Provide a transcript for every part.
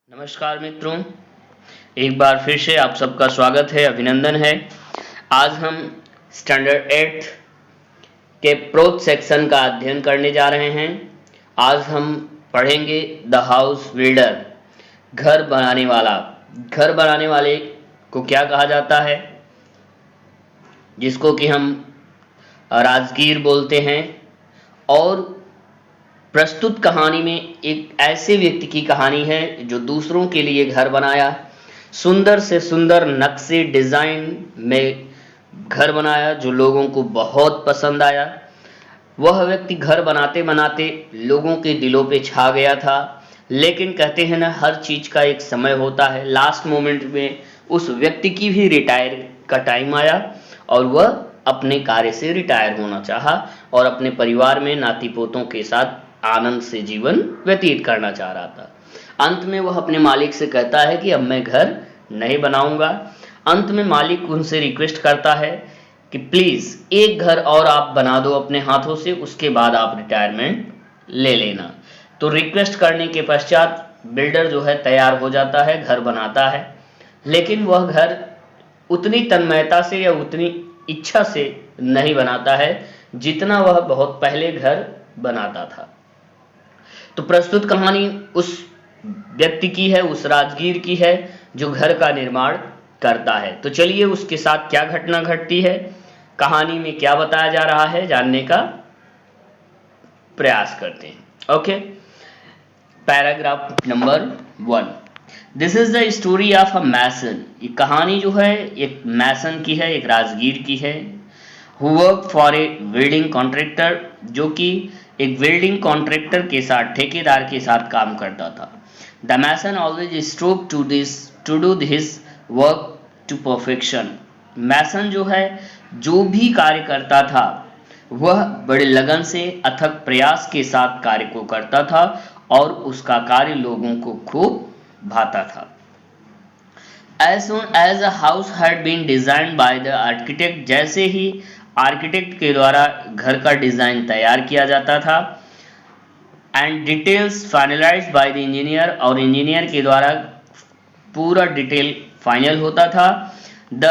नमस्कार मित्रों, एक बार फिर से आप सबका स्वागत है, अभिनंदन है। आज हम स्टैंडर्ड 8 के प्रोज सेक्शन का अध्ययन करने जा रहे हैं। आज हम पढ़ेंगे द हाउस बिल्डर, घर बनाने वाला। घर बनाने वाले को क्या कहा जाता है, जिसको कि हम राजगीर बोलते हैं। और प्रस्तुत कहानी में एक ऐसे व्यक्ति की कहानी है जो दूसरों के लिए घर बनाया, सुंदर से सुंदर नक्शे डिजाइन में घर बनाया जो लोगों को बहुत पसंद आया। वह व्यक्ति घर बनाते बनाते लोगों के दिलों पे छा गया था। लेकिन कहते हैं ना, हर चीज का एक समय होता है। लास्ट मोमेंट में उस व्यक्ति की भी रिटायर का टाइम आया और वह अपने कार्य से रिटायर होना चाहा और अपने परिवार में नाती पोतों के साथ आनंद से जीवन व्यतीत करना चाह रहा था। अंत में वह अपने मालिक से कहता है कि अब मैं घर नहीं बनाऊंगा। अंत में मालिक उनसे रिक्वेस्ट करता है कि प्लीज एक घर और आप बना दो अपने हाथों से, उसके बाद आप रिटायरमेंट ले लेना। तो रिक्वेस्ट करने के पश्चात बिल्डर जो है तैयार हो जाता है, घर बनाता है। लेकिन वह घर उतनी तन्मयता से या उतनी इच्छा से नहीं बनाता है जितना वह बहुत पहले घर बनाता था। तो प्रस्तुत कहानी उस व्यक्ति की है, उस राजगीर की है जो घर का निर्माण करता है। तो चलिए उसके साथ क्या घटना घटती है, कहानी में क्या बताया जा रहा है, जानने का प्रयास करते हैं। Okay, paragraph number 1। This is the story of a mason. ये कहानी जो है एक मैसन की है, एक राजगीर की है। Who work for a building contractor, जो कि एक बिल्डिंग कॉन्ट्रैक्टर के साथ, ठेकेदार के साथ काम करता था। The mason always strove to do his work to perfection. Mason जो है जो भी कार्य करता था वह बड़े लगन से अथक प्रयास के साथ कार्य को करता था और उसका कार्य लोगों को खूब भाता था। As soon as a house had been designed by the architect, जैसे ही आर्किटेक्ट के द्वारा घर का डिजाइन तैयार किया जाता था, and details finalised by the engineer, और इंजीनियर के द्वारा पूरा डिटेल फाइनल होता था, the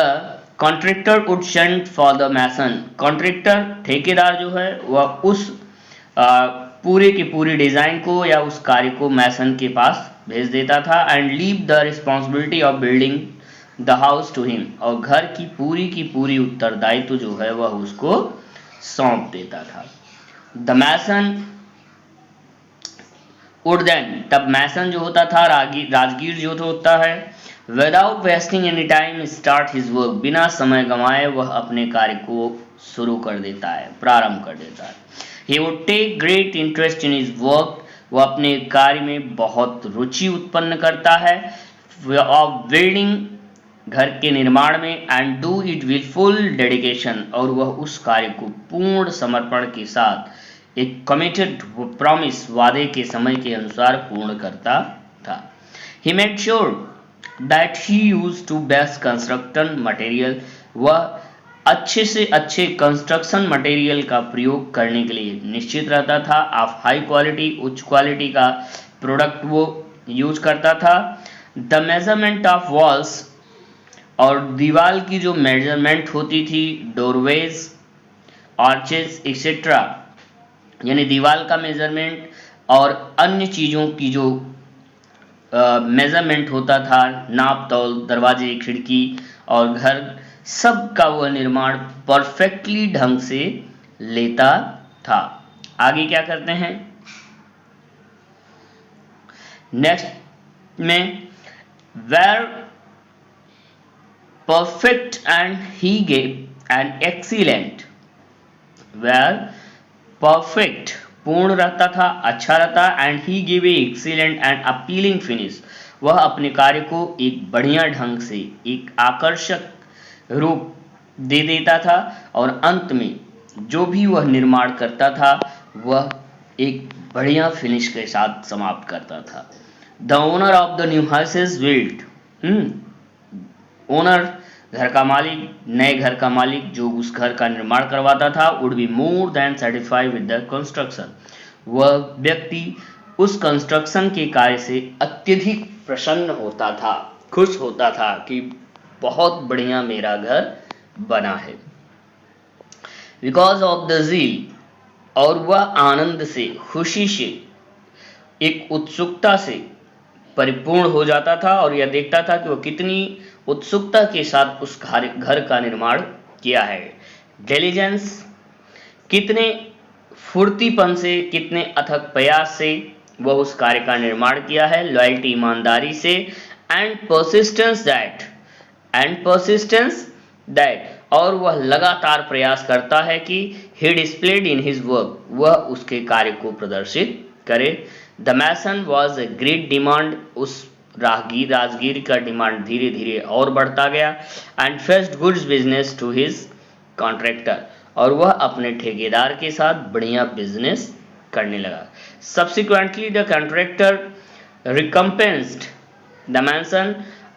contractor would send for the mason. Contractor ठेकेदार जो है वह उस पूरे की पूरी डिजाइन को या उस कार्य को मैसन के पास भेज देता था, and leave the responsibility of building the house to him, और घर की पूरी उत्तरदायित्व जो है वह उसको सौंप देता था। द मैसन वुड देन, तब मैसन जो होता था, राजगीर जो होता है, without wasting any time start his work, बिना समय गंवाए वह अपने कार्य को शुरू कर देता है, प्रारंभ कर देता है। He would take great interest in his work, वह अपने कार्य में बहुत रुचि उत्पन्न करता है, ऑफ बिल्डिंग, घर के निर्माण में, and do it with full dedication, और वह उस कार्य को पूर्ण समर्पण के साथ एक कमिटेड प्रॉमिस, वादे के समय के अनुसार पूर्ण करता था। He made sure that he used to best construction material, वह अच्छे से अच्छे कंस्ट्रक्शन मटेरियल का प्रयोग करने के लिए निश्चित रहता था। ऑफ हाई क्वालिटी, उच्च क्वालिटी का प्रोडक्ट वो यूज करता था। द मेजरमेंट ऑफ वॉल्स, और दीवार की जो मेजरमेंट होती थी, डोरवेज, आर्चेस एक्सेट्रा, यानी दीवार का मेजरमेंट और अन्य चीज़ों की जो मेजरमेंट होता था, नाप तौल, दरवाजे, खिड़की और घर, सब का वह निर्माण परफेक्टली ढंग से लेता था। आगे क्या करते हैं नेक्स्ट में, were perfect and he gave an excellent, were perfect पूर्ण रहता था, अच्छा रहता, and he give a excellent and appealing finish, वह अपने कार्य को एक बढ़िया ढंग से, एक आकर्षक रूप दे देता था, और अंत में जो भी वह निर्माण करता था वह एक बढ़िया फिनिश के साथ समाप्त करता था। The owner of the new house is built, owner घर का मालिक, नए घर का मालिक जो उस घर का निर्माण करवाता था, would be more than satisfied with the construction, वह व्यक्ति उस कंस्ट्रक्शन के कार्य से अत्यधिक प्रसन्न होता था, खुश होता था कि बहुत बढ़िया मेरा घर बना है। बिकॉज ऑफ द ज़ील, और वह आनंद से, खुशी से, एक उत्सुकता से परिपूर्ण हो जाता था और यह देखता था कि वह कितनी उत्सुकता के साथ उस घर का निर्माण किया है। डिलीजेंस, कितने फुर्तीपन से, कितने अथक प्रयास से वह उस कार्य का निर्माण किया है। लॉयल्टी, ईमानदारी से, एंड परसिस्टेंस दैट, और वह लगातार प्रयास करता है कि he displayed in his work, वह उसके कार्य को प्रदर्शित करे। The mason was a great demand, उस राजगीर का डिमांड धीरे धीरे और बढ़ता गया। And faced goods business to his contractor, और वह अपने ठेकेदार के साथ बढ़िया बिजनेस करने लगा। Subsequently the contractor recompensed the mason,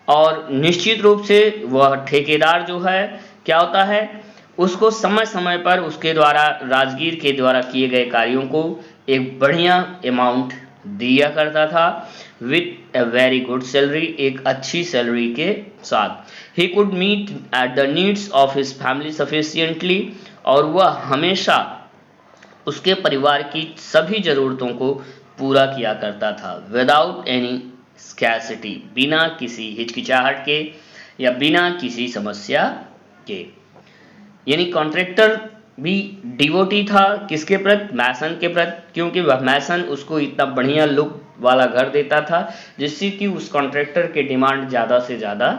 और निश्चित रूप से वह ठेकेदार जो है क्या होता है, उसको समय समय पर उसके द्वारा, राजगीर के द्वारा किए गए कार्यों को एक बढ़िया अमाउंट दिया करता था। With a very good salary, एक अच्छी सैलरी के साथ। He could meet at the needs of his family sufficiently, और वह हमेशा उसके परिवार की सभी ज़रूरतों को पूरा किया करता था। विदाउट एनी स्कैसिटी, बिना किसी हिचकिचाहट के या बिना किसी समस्या के। यानी कॉन्ट्रैक्टर भी डिवोटी था किसके प्रति, मैसन के प्रति, क्योंकि वह मैसन उसको इतना बढ़िया लुक वाला घर देता था जिससे कि उस कॉन्ट्रैक्टर के डिमांड ज़्यादा से ज़्यादा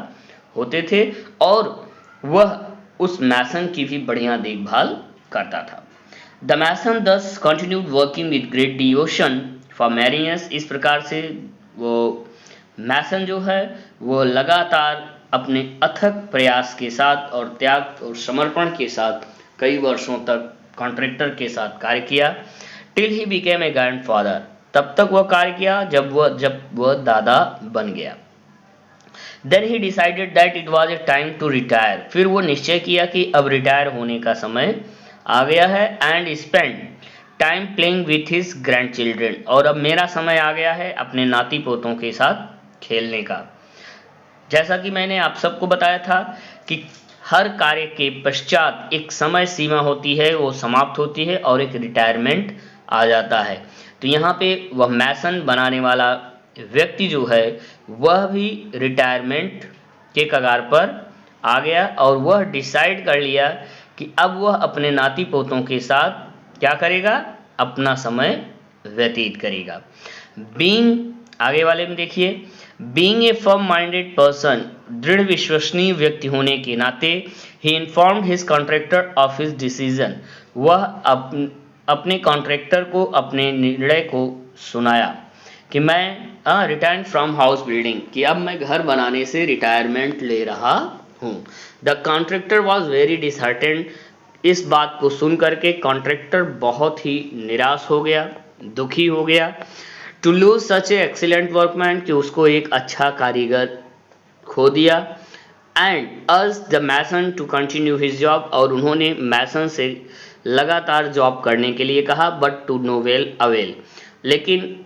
होते थे, और वह उस मैसन की भी बढ़िया देखभाल करता था। द मैसन दस continued working with great devotion for Marius, इस प्रकार से वो मैसन जो है वो लगातार अपने अथक प्रयास के साथ और त्याग और समर्पण के साथ कई वर्षों तक कॉन्ट्रैक्टर के साथ कार्य किया। Till he became a grandfather, तब तक वह कार्य किया जब वह दादा बन गया। Then he decided that it was a time to retire, फिर वो निश्चय किया कि अब रिटायर होने का समय आ गया है। And spend time playing with his grand children, और अब मेरा समय आ गया है अपने नाती पोतों के साथ खेलने का। जैसा कि मैंने आप सबको बताया था कि हर कार्य के पश्चात एक समय सीमा होती है, वो समाप्त होती है और एक रिटायरमेंट आ जाता है। तो यहाँ पे वह मैसन बनाने वाला व्यक्ति जो है वह भी रिटायरमेंट के कगार पर आ गया, और वह डिसाइड कर लिया कि अब वह अपने नाती पोतों के साथ क्या करेगा, अपना समय व्यतीत करेगा। बीइंग, आगे वाले में देखिए, being a firm minded person, दृढ़ विश्वसनीय व्यक्ति होने के नाते, he informed his contractor of his decision, वह अपने कॉन्ट्रैक्टर को अपने निर्णय को सुनाया कि मैं रिटायर्ड फ्रॉम हाउस बिल्डिंग, कि अब मैं घर बनाने से रिटायरमेंट ले रहा हूँ। The contractor was very disheartened, इस बात को सुन करके कॉन्ट्रैक्टर बहुत ही निराश हो गया, दुखी हो गया। To lose such a excellent workman, कि उसको एक अच्छा कारीगर खो दिया। And urge the mason to continue his job, और उन्होंने मैसन से लगातार जॉब करने के लिए कहा, but to no well avail, लेकिन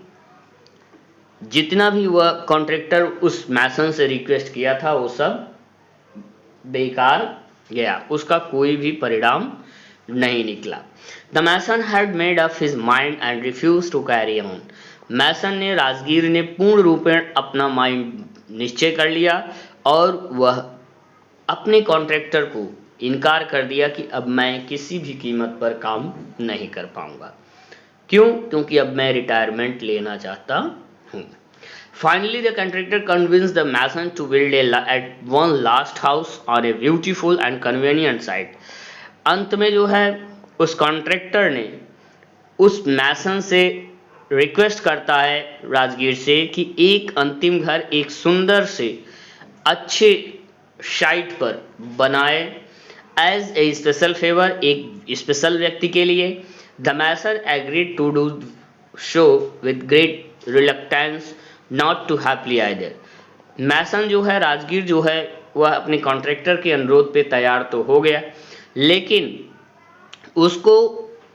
जितना भी वह कॉन्ट्रैक्टर उस मैसन से रिक्वेस्ट किया था वो सब बेकार गया, उसका कोई भी परिणाम नहीं निकला। The mason had made up his mind and refuse to carry on, mason ने, राजगीर ने पूर्ण रूपेण अपना माइंड निश्चय कर लिया और वह अपने कॉन्ट्रैक्टर को इनकार कर दिया कि अब मैं किसी भी कीमत पर काम नहीं कर पाऊंगा। क्यों? क्योंकि अब मैं रिटायरमेंट लेना चाहता हूँ। Finally, the contractor convinced the mason to build at one last house on a beautiful and convenient site. अंत में जो है उस कॉन्ट्रैक्टर ने उस मैसन से रिक्वेस्ट करता है राजगीर से कि एक अंतिम घर एक सुंदर से अच्छे साइट पर बनाए एज ए स्पेशल फेवर, एक स्पेशल व्यक्ति के लिए। The mason agreed to do so with great reluctance not too happily either. Mason जो है, राजगीर जो है, वह अपने कॉन्ट्रैक्टर के अनुरोध पे तैयार तो हो गया, लेकिन उसको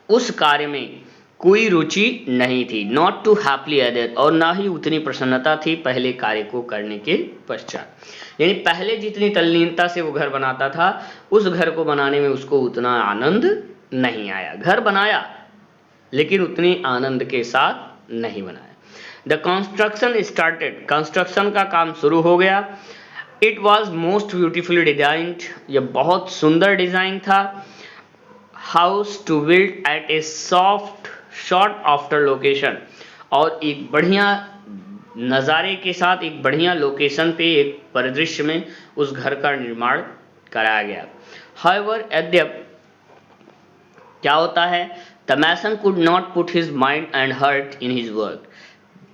उस कार्य में कोई रुचि नहीं थी, नॉट टू हैप्पली एडेड, और ना ही उतनी प्रसन्नता थी पहले कार्य को करने के पश्चात। यानी पहले जितनी तल्लीनता से वो घर बनाता था, उस घर को बनाने में उसको उतना आनंद नहीं आया। घर बनाया लेकिन उतनी आनंद के साथ नहीं बनाया। द कंस्ट्रक्शन स्टार्टेड, कंस्ट्रक्शन का काम शुरू हो गया। It was most beautifully designed, यह बहुत सुंदर डिजाइन था। House to build at a soft short after location, और एक बढ़िया नज़ारे के साथ एक बढ़िया लोकेशन पे, एक परिदृश्य में उस घर का निर्माण कराया गया। हाउएवर यद्यप क्या होता है, the mason could not put his mind and heart in his work.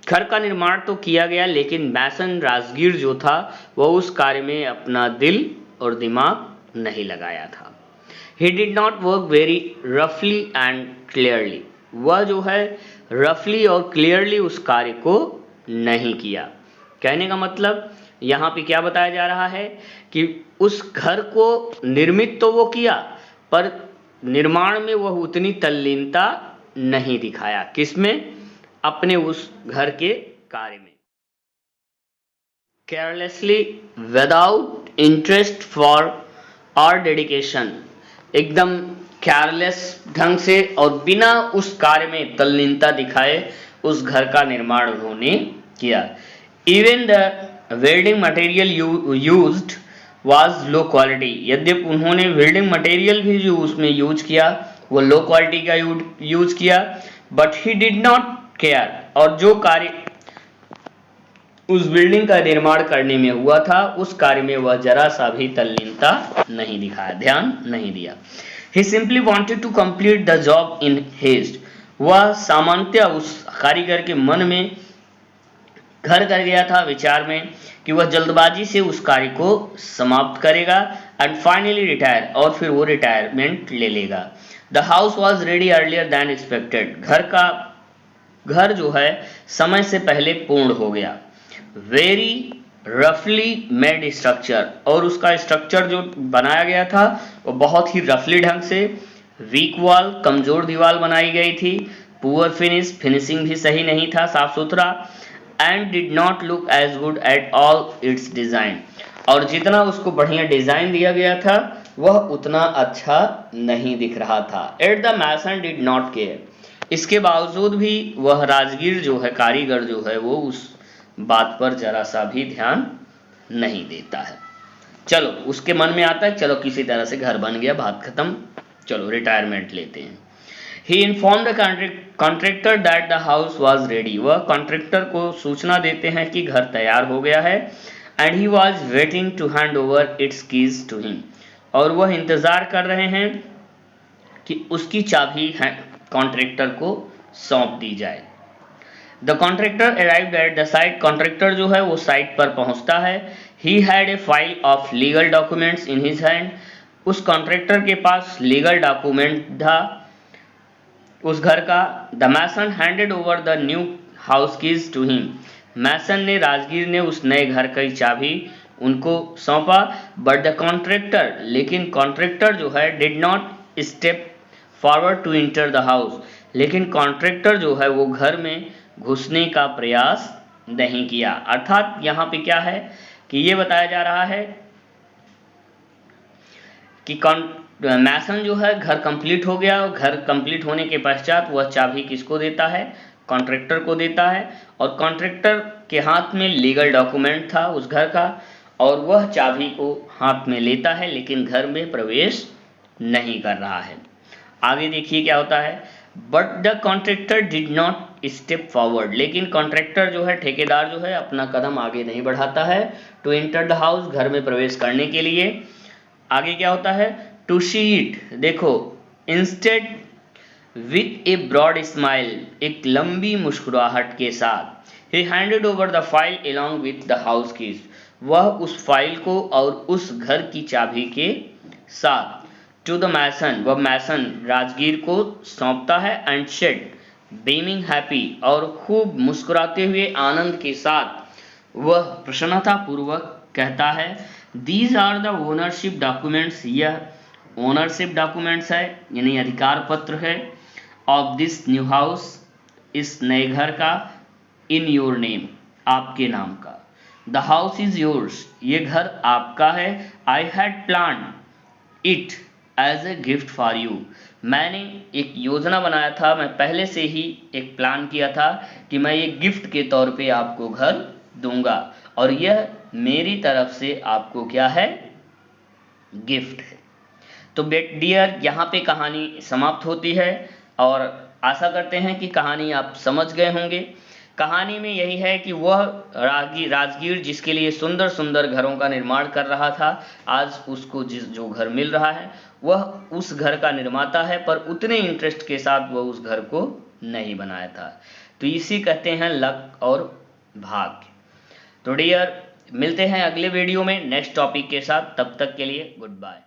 घर का निर्माण तो किया गया लेकिन मैसन राजगीर जो था वह उस कार्य में अपना दिल और दिमाग नहीं लगाया था। He did not work very roughly and clearly, वह जो है रफली और क्लियरली उस कार्य को नहीं किया। कहने का मतलब यहाँ पे क्या बताया जा रहा है कि उस घर को निर्मित तो वो किया, पर निर्माण में वह उतनी तल्लीनता नहीं दिखाया। किसमें? अपने उस घर के कार्य में। केयरलेसली, विदाउट इंटरेस्ट फॉर और डेडिकेशन, एकदम केयरलेस ढंग से और बिना उस कार्य में तल्लीनता दिखाए उस घर का निर्माण उन्होंने किया। Even the welding material used was low quality, यद्यपि उन्होंने वेल्डिंग मटेरियल भी जो उसमें यूज किया वो लो क्वालिटी का यूज किया। But he did not care, और जो कार्य उस बिल्डिंग का निर्माण करने में हुआ था उस कार्य में वह जरा सा भी तल्लीनता नहीं दिखाया, ध्यान नहीं दिया। He simply wanted to complete the job in haste, वह सामान्यतः उस कारीगर के मन में घर कर गया था, विचार में कि वह जल्दबाजी से उस कार्य को समाप्त करेगा एंड फाइनली रिटायर, और फिर वो रिटायरमेंट ले लेगा। The house was ready earlier than expected, घर जो है समय से पहले पूर्ण हो गया। वेरी रफली मेड स्ट्रक्चर, और उसका स्ट्रक्चर जो बनाया गया था वो बहुत ही रफली ढंग से। वीक वॉल, कमजोर दीवार बनाई गई थी। पुअर फिनिशिंग भी सही नहीं था, साफ सुथरा। And did not look as good at all its design, और जितना उसको बढ़िया डिजाइन दिया गया था वह उतना अच्छा नहीं दिख रहा था। At the mason did not care, इसके बावजूद भी वह राजगीर जो है, कारीगर जो है, वो उस बात पर जरा सा भी ध्यान नहीं देता है। चलो उसके मन में आता है चलो किसी तरह से घर बन गया, बात खत्म, चलो रिटायरमेंट लेते हैं। He informed the contractor that the house was ready, वह कॉन्ट्रैक्टर को सूचना देते हैं कि घर तैयार हो गया है। And he was waiting to hand over its keys to him, और वह इंतजार कर रहे हैं कि उसकी चाबी कॉन्ट्रैक्टर को सौंप दी जाए। The contractor arrived at the site, contractor जो है वो साइट पर पहुंचता है। He had a file of legal documents in his hand, उस कॉन्ट्रैक्टर के पास लीगल डॉक्यूमेंट था उस घर का। The mason handed over the new house keys to him, mason ने, राजगीर ने उस नए घर की चाबी उनको सौंपा। बट द कॉन्ट्रैक्टर, लेकिन कॉन्ट्रैक्टर जो है did not step forward to enter the house, लेकिन कॉन्ट्रैक्टर जो है वो घर में घुसने का प्रयास नहीं किया। अर्थात यहाँ पे क्या है कि ये बताया जा रहा है कि मैसन जो है घर कंप्लीट हो गया, और घर कंप्लीट होने के पश्चात वह चाबी किसको देता है? कॉन्ट्रैक्टर को देता है, और कॉन्ट्रैक्टर के हाथ में लीगल डॉक्यूमेंट था उस घर का, और वह चाबी को हाथ में लेता है लेकिन घर में प्रवेश नहीं कर रहा है। आगे देखिए क्या होता है। But the contractor did not step forward, लेकिन कॉन्ट्रैक्टर जो है, ठेकेदार जो है, अपना कदम आगे नहीं बढ़ाता है टू एंटर द हाउस, घर में प्रवेश करने के लिए। आगे क्या होता है? टू सी इट, देखो, instead with a broad smile, एक लंबी मुस्कुराहट के साथ, he handed over the file along with the house keys, वह उस फाइल को और उस घर की चाबी के साथ टू द मैसन, वह मैसन राजगीर को सौंपता है। एंड शेड बीमिंग हैप्पी, और खूब मुस्कुराते हुए आनंद के साथ वह प्रसन्नता पूर्वक कहता है, these are the ownership documents, यह ओनरशिप डॉक्यूमेंट्स है, यानी अधिकार पत्र है। ऑफ दिस न्यू हाउस, इस नए घर का, इन योर नेम, आपके नाम का। द हाउस इज योर्स, ये घर आपका है। I had plan it as a gift for you, मैंने एक योजना बनाया था, मैं पहले से ही एक प्लान किया था कि मैं ये गिफ्ट के तौर पे आपको घर दूंगा, और यह मेरी तरफ से आपको क्या है, गिफ्ट है। तो डियर, यहाँ पे कहानी समाप्त होती है, और आशा करते हैं कि कहानी आप समझ गए होंगे। कहानी में यही है कि वह राजगीर जिसके लिए सुंदर सुंदर घरों का निर्माण कर रहा था, आज उसको जो घर मिल रहा है वह उस घर का निर्माता है, पर उतने इंटरेस्ट के साथ वह उस घर को नहीं बनाया था। तो इसी कहते हैं लक और भाग्य। तो डियर, मिलते हैं अगले वीडियो में नेक्स्ट टॉपिक के साथ, तब तक के लिए गुड बाय।